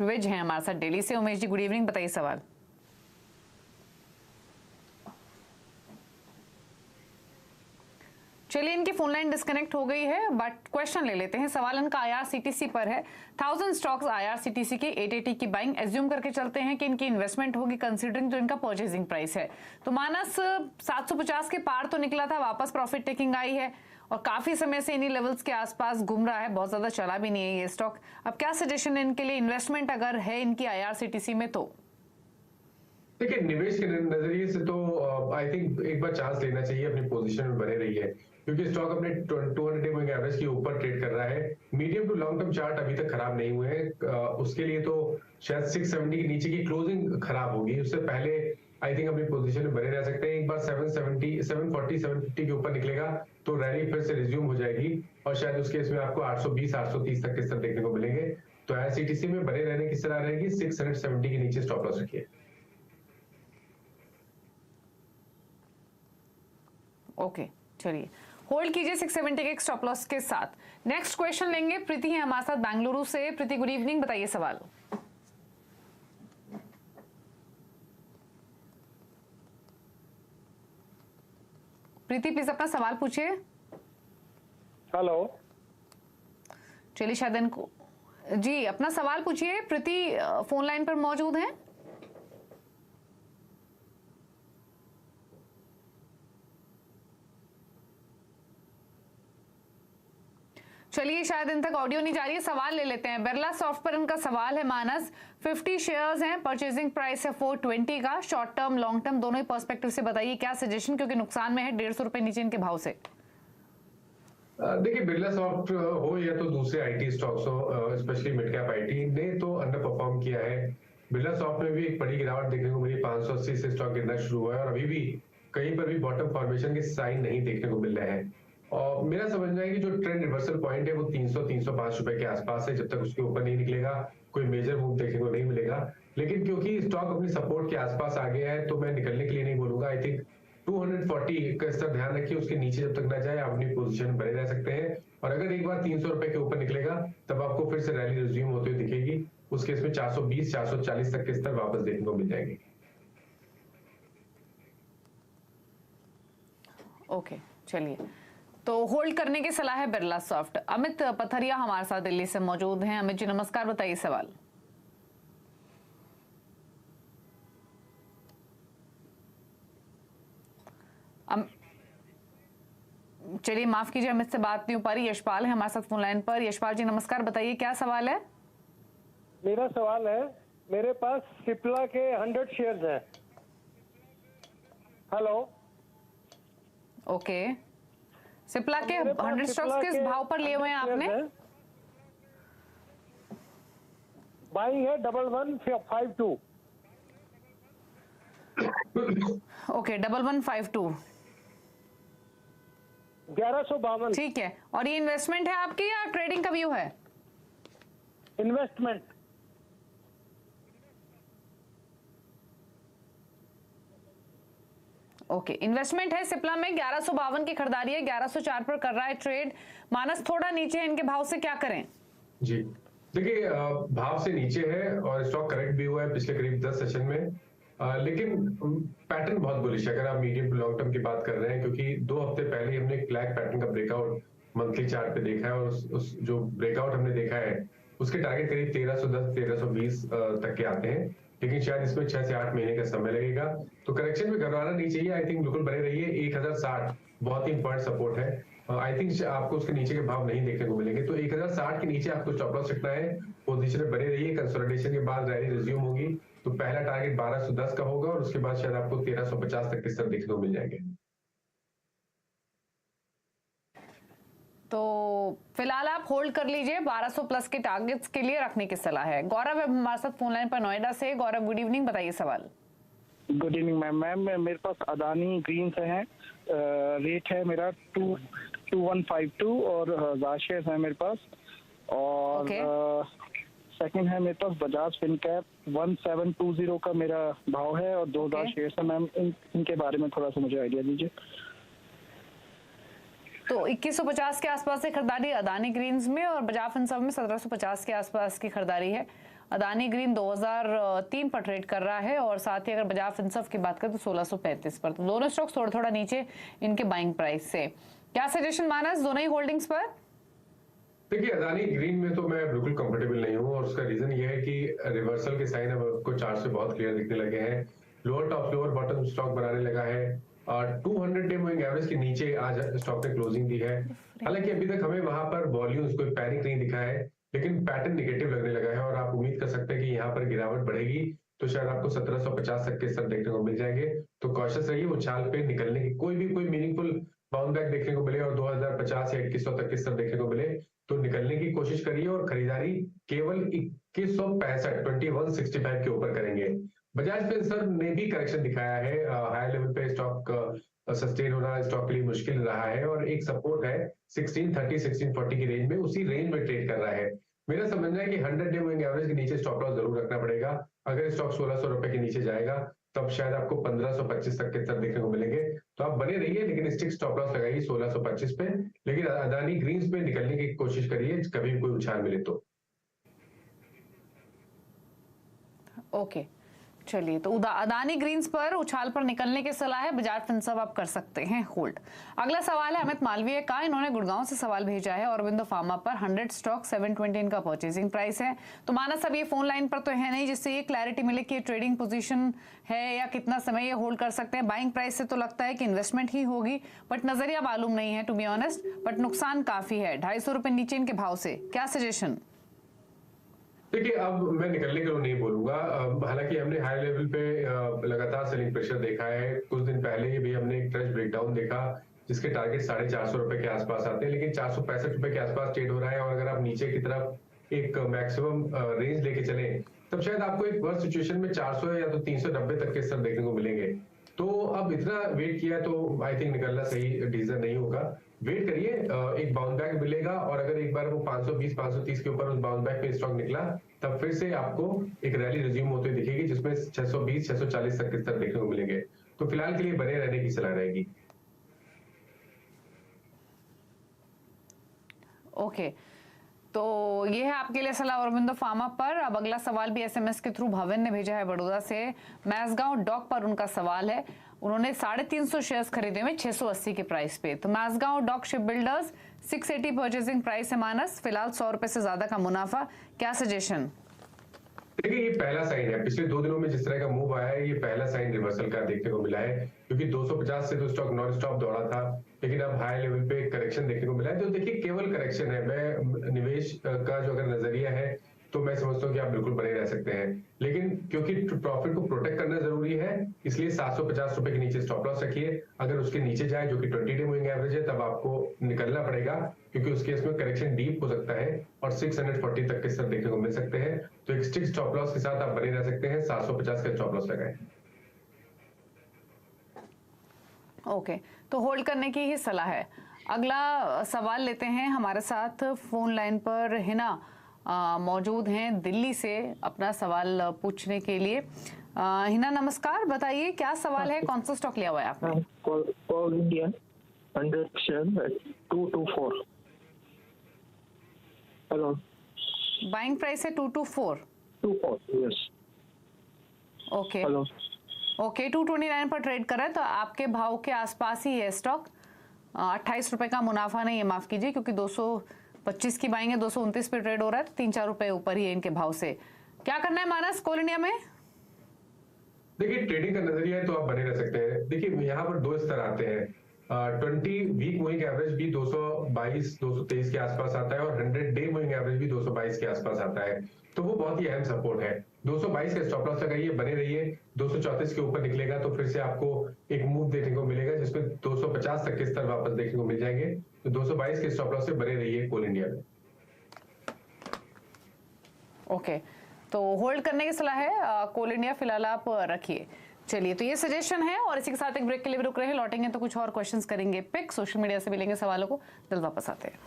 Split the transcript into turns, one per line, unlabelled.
विज हैं हमारे साथ दिल्ली से। उमेश जी गुड इवनिंग, बताइए सवाल। चलिए इनकी फोन लाइन डिस्कनेक्ट हो गई है, बट क्वेश्चन ले लेते हैं। सवाल इनका आईआरसीटीसी पर है। 1000 स्टॉक्स आईआरसीटीसी के 880 की बाइंग एज्यूम करके चलते हैं कि इनकी इन्वेस्टमेंट होगी कंसीडरिंग जो इनका परचेजिंग प्राइस है। तो मानस 750 के पार तो निकला था, वापस प्रॉफिट टेकिंग आई है और काफी समय से इन्हीं लेवल्स के आसपास घूम रहा है, बहुत ज्यादा चला भी नहीं है ये स्टॉक। अब क्या सजेशन है इनके लिए, इन्वेस्टमेंट अगर है इनकी आईआरसीटीसी में तो?
देखिए, निवेश के नजरिए से तो आई थिंक एक बार चांस लेना चाहिए, अपनी पोजीशन में बने रही है, क्योंकि स्टॉक अपने 200 डे मूविंग एवरेज के ऊपर ट्रेड कर रहा है। Medium to long term chart अभी तक खराब नहीं हुए हैं, उसके लिए तो शायद 670 के नीचे की क्लोजिंग खराब होगी, उससे पहले आई थिंक अपनी पोजीशन में बने रह सकते हैं। एक बार 770 740 750 के ऊपर निकलेगा तो रैली फिर से रिज्यूम हो जाएगी और शायद उस केस में आपको 820 830 तक के स्तर देखने को मिलेंगे। तो आईआरसीटीसी में बने रहने की सलाह रहेगी, 670 के नीचे स्टॉप लॉस रखिए।
ओके चलिए होल्ड कीजिए 670 के स्टॉप लॉस के साथ। नेक्स्ट क्वेश्चन लेंगे, प्रीति है हमारे साथ बेंगलुरु से। प्रीति गुड इवनिंग, बताइए सवाल। प्रीति प्लीज अपना सवाल पूछिए।
हेलो,
चलिए शायद इनको जी अपना सवाल पूछिए। प्रीति फोन लाइन पर मौजूद हैं। चलिए शायद इन तक ऑडियो नहीं जा रही है, सवाल ले लेते हैं। बिरला सॉफ्ट पर इनका सवाल है मानस, 50 शेयर्स हैं, परचेजिंग प्राइस है 420 का, शॉर्ट टर्म लॉन्ग टर्म दोनों ही पर्सपेक्टिव से बताइए क्या सजेशन, क्योंकि नुकसान में है 150 रुपए नीचे इनके भाव से।
देखिए, बिरला सॉफ्ट हो या तो दूसरे आईटी स्टॉक्स हो, स्पेशली मिड कैप आईटी ने तो अंडर परफॉर्म किया है। बिरला सॉफ्ट में भी एक बड़ी गिरावट देखने को मिली, 580 से स्टॉक गिरना शुरू हुआ है और अभी भी कहीं पर भी बॉटम फॉर्मेशन के साइन नहीं देखने को मिल रहे हैं। और मेरा समझना है कि जो ट्रेंड रिवर्सल पॉइंट है वो 300-305 रुपए के आसपास है। जब तक उसके ऊपर नहीं निकलेगा कोई मेजर मूव देखने को नहीं मिलेगा। लेकिन क्योंकि स्टॉक अपनी सपोर्ट के आसपास आ गया है तो मैं निकलने के लिए नहीं बोलूंगा। आई थिंक 240 का स्तर ध्यान रखिए, उसके नीचे जब तक ना जाए आप अपनी पोजीशन बने रह सकते हैं। और अगर एक बार 300 रुपए के ऊपर निकलेगा तब आपको फिर से रैली रिज्यूम होते हुए दिखेगी। उस केस में 420 440 तक के स्तर वापस देखने को मिल जाएंगे।
ओके चलिए, तो होल्ड करने की सलाह है बिरला सॉफ्ट। अमित पथरिया हमारे साथ दिल्ली से मौजूद हैं। अमित जी नमस्कार, बताइए सवाल। चलिए माफ कीजिए अमित से बात नहीं हो पा रही। यशपाल है हमारे साथ फोन लाइन पर। यशपाल जी नमस्कार, बताइए क्या सवाल है।
मेरा सवाल है, मेरे पास सिप्ला के 100 शेयर्स हैं। हेलो,
ओके, सिप्ला के 100 स्टॉक्स किस भाव पर लिए हुए हैं आपने?
बाइंग है 1152।
ओके 1152,
1152।
ठीक है। और ये इन्वेस्टमेंट है आपकी या ट्रेडिंग का व्यू है?
इन्वेस्टमेंट।
ओके इन्वेस्टमेंट है सिप्ला में। 1152 की खरीदारी है, 1104 पर कर रहा है ट्रेड। मानस थोड़ा नीचे है इनके भाव से, क्या करें?
जी देखिए, भाव से नीचे है और स्टॉक करेक्ट भी हुआ है पिछले करीब 10 सेशन में, लेकिन पैटर्न बहुत बुलिश है अगर आप मीडियम टू लॉन्ग टर्म की बात कर रहे हैं, क्योंकि 2 हफ्ते पहले हमने एक फ्लैग पैटर्न का ब्रेकआउट मंथली चार्ट पे देखा है और उस जो ब्रेकआउट हमने देखा है उसके टारगेट करीब 1310 1320 तक के आते हैं। लेकिन शायद इसमें 6 से 8 महीने का समय लगेगा, तो करेक्शन में घबराना नहीं चाहिए। आई थिंक बिल्कुल बने रहिए। 1060 बहुत ही इंपॉर्टेंट सपोर्ट है। आई थिंक आपको उसके नीचे के भाव नहीं देखने को मिलेंगे, तो 1060 के नीचे आपको स्टॉप लॉस रखना है। पोजीशन में बने रहिए, कंसोलिडेशन के बाद रैली रिज्यूम होगी तो पहला टारगेट 1210 का होगा और उसके बाद शायद आपको 1350 तक के स्तर देखने को मिल जाएंगे।
तो फिलहाल आप होल्ड कर लीजिए, 1200 प्लस के टारगेट्स के लिए रखने की सलाह है। गौरव है हमारे साथ फोन लाइन पर नोएडा से। गौरव गुड इवनिंग, बताइए सवाल।
गुड इवनिंग मैम, मेरे पास अदानी ग्रीन से हैं, रेट है मेरा 2152 और 1000 शेयर है मेरे पास। और सेकंड है मेरे पास बजाज फिनकैप 1720 का मेरा भाव है और 2000 शेयर है मैम। इनके बारे में थोड़ा सा मुझे आइडिया दीजिए।
तो 2150 के आसपास से खरीदारी अदानी ग्रीन्स में और बजाज फिनसर्व में 1750 के आसपास की खरीदारी है। अदानी ग्रीन 2003 पर ट्रेड कर रहा है और साथ ही अगर बजाज फिनसर्व की बात करें तो 1635 पर। तो दोनों स्टॉक्स थोड़ा थोड़ा नीचे इनके बाइंग प्राइस से। क्या सजेशन मानस दोनों ही होल्डिंग्स पर?
देखिए अदानी ग्रीन में तो मैं बिल्कुल कंफर्टेबल नहीं हूँ और उसका रीजन ये है कि रिवर्सल के साइन अब आपको चार्ट से बहुत क्लियर दिखने लगे हैं। Lower top lower bottom stock बनाने लगा है और 200 डे मूविंग एवरेज के नीचे आज स्टॉक ने क्लोजिंग दी है। हालांकि अभी तक हमें वहां पर वॉल्यूम्स कोई पैनिक नहीं दिखा है, लेकिन पैटर्न निगेटिव लगने लगा है और आप उम्मीद कर सकते हैं कि यहाँ पर गिरावट बढ़ेगी तो शायद आपको 1750 तक के स्तर देखने को मिल जाएंगे। तो कॉशियस रहिए, उछाल पे निकलने की कोई मीनिंगफुल बाउंड बैक देखने को मिले और 2050 या 2100 तक के स्तर देखने को मिले तो निकलने की कोशिश करिए और खरीदारी केवल 2165 2165 के ऊपर करेंगे। बजाज फिनसर्व ने भी करेक्शन दिखाया है, हाई लेवल पे स्टॉक सस्टेन होना स्टॉक के लिए मुश्किल रहा है और एक सपोर्ट है 1630 1640 की रेंज में, उसी रेंज में ट्रेड कर रहा है। मेरा समझना है कि 100 डे मूविंग एवरेज के नीचे स्टॉप लॉस जरूर रखना पड़ेगा। अगर स्टॉक 1600 रुपए के नीचे जाएगा तब शायद आपको 1525 तक के स्तर देखने को मिलेंगे। तो आप बने रहिए लेकिन स्टिक स्टॉप लॉस लगाइए 1625 पे, लेकिन अदानी ग्रीन्स पे निकलने की कोशिश करिए कभी भी कोई उछाल मिले तो।
ओके चलिए, तो अदानी ग्रीन्स पर उछाल पर निकलने की सलाह है, बजाज फिनसर्व आप कर सकते हैं होल्ड। अगला सवाल है अमित मालवीय का, इन्होंने गुड़गांव से सवाल भेजा है। औरबिंदो फार्मा पर 100 स्टॉक 720 इनका परचेजिंग प्राइस है। तो मानस अब ये फोन लाइन पर तो है नहीं जिससे ये क्लैरिटी मिले कि ट्रेडिंग पोजीशन है या कितना समय ये होल्ड कर सकते हैं। बाइंग प्राइस से तो लगता है कि इन्वेस्टमेंट ही होगी, बट नजरिया मालूम नहीं है टू बी ऑनेस्ट, बट नुकसान काफी है 250 रुपए नीचे इनके भाव से। क्या सजेशन?
देखिए अब मैं निकलने के लिए नहीं बोलूंगा, हालांकि हमने हाई लेवल पे लगातार सेलिंग प्रेशर देखा है। कुछ दिन पहले भी हमने एक ट्रेड ब्रेकडाउन देखा जिसके टारगेट 450 रुपए के आसपास आते हैं, लेकिन 465 रुपए के आसपास ट्रेड हो रहा है और अगर आप नीचे की तरफ एक मैक्सिमम रेंज लेके चले तब शायद आपको एक वर्स्ट सिचुएशन में 400 या तो 390 तक के स्तर देखने को मिलेंगे। तो अब इतना वेट किया तो आई थिंक निकलना सही डिसीजन नहीं होगा। वेट करिए, एक बाउंस बैक मिलेगा और अगर एक बार वो 520 530 के ऊपर उस बाउंस बैक पे स्टॉक निकला तब फिर से आपको एक रैली रिज्यूम होते हुए दिखेगी जिसमें 620 640 तक के स्तर देखने को मिलेंगे। तो फिलहाल के लिए बने रहने की सलाह रहेगी।
ओके तो ये है आपके लिए सलाह औरबिंदो फार्मा पर। अब अगला सवाल भी एसएमएस के थ्रू भवन ने भेजा है बड़ौदा से। मैसगांव डॉक पर उनका सवाल है, उन्होंने 350 शेयर्स खरीदे हुए 680 के प्राइस पे। तो Mazagon dock ship builders 680 purchasing price है मानस, फिलहाल 100 रुपए से ज्यादा का मुनाफा। क्या सजेशन?
देखिए ये पहला साइन है, पिछले 2 दिनों में जिस तरह का मूव आया है ये पहला साइन रिवर्सल का देखने को मिला है, क्योंकि 250 से तो स्टॉक नॉन स्टॉप दौड़ा था लेकिन अब हाई लेवल पे करेक्शन देखने को मिला है। तो देखिए केवल करेक्शन है, मैं निवेश का जो अगर नजरिया है तो मैं समझता हूँ कि आप बिल्कुल बने रह सकते हैं, लेकिन क्योंकि प्रॉफिट को प्रोटेक्ट करना जरूरी है इसलिए 750 रुपए के नीचे स्टॉप लॉस रखिए। अगर उसके नीचे जाए जो कि 20 डे मूविंग एवरेज है तब आपको निकलना पड़ेगा, क्योंकि उसके इसमें करेक्शन डीप हो सकता है और 640 तक के स्तर देखने को मिल सकते हैं। तो एक स्टिक स्टॉप लॉस के साथ आप बने रह सकते हैं, 750 का स्टॉप लॉस लगाएं।
ओके तो होल्ड करने की ही सलाह है। अगला सवाल लेते हैं, हमारे साथ फोन लाइन पर हिना मौजूद हैं दिल्ली से अपना सवाल पूछने के लिए। हिना नमस्कार, बताइए क्या सवाल है, कौन सा स्टॉक लिया हुआ है आपने?
Coal India 100 share 224। Hello,
buying price है 224।
24 यस।
ओके
हेलो
ओके 229 पर ट्रेड कर रहा है तो आपके भाव के आसपास ही है स्टॉक। 28 रुपए का मुनाफा नहीं है, माफ कीजिए, क्योंकि 225 की बाइंग है, 229 पे ट्रेड हो रहा है, 3-4 रुपए ऊपर ही है इनके भाव से। क्या करना है मानस कोल इंडिया में?
देखिए ट्रेडिंग का नजरिया है तो आप बने रह सकते हैं। देखिए यहाँ पर 2 स्तर आते हैं, 20 वीक मूविंग एवरेज भी 222 223 के आसपास आता है और 100 डे मूविंग एवरेज भी 222 के आसपास आता है, तो वो बहुत ही अहम सपोर्ट है। 222 का स्टॉप लॉस लगाइए, बने रहिए। 234 के ऊपर निकलेगा तो फिर से आपको एक मूव देखने को मिलेगा जिसमें 250 तक के स्तर वापस देखने को मिल जाएंगे। तो 222 के स्टॉप लॉस से बने रहिए कोल इंडिया में।
ओके तो होल्ड करने की सलाह है, कोल इंडिया फिलहाल आप रखिए। चलिए तो ये सजेशन है और इसी के साथ एक ब्रेक के लिए भी रुक रहे हैं, लौटेंगे तो कुछ और क्वेश्चंस करेंगे पिक, सोशल मीडिया से मिलेंगे सवालों को, जल्द वापस आते हैं।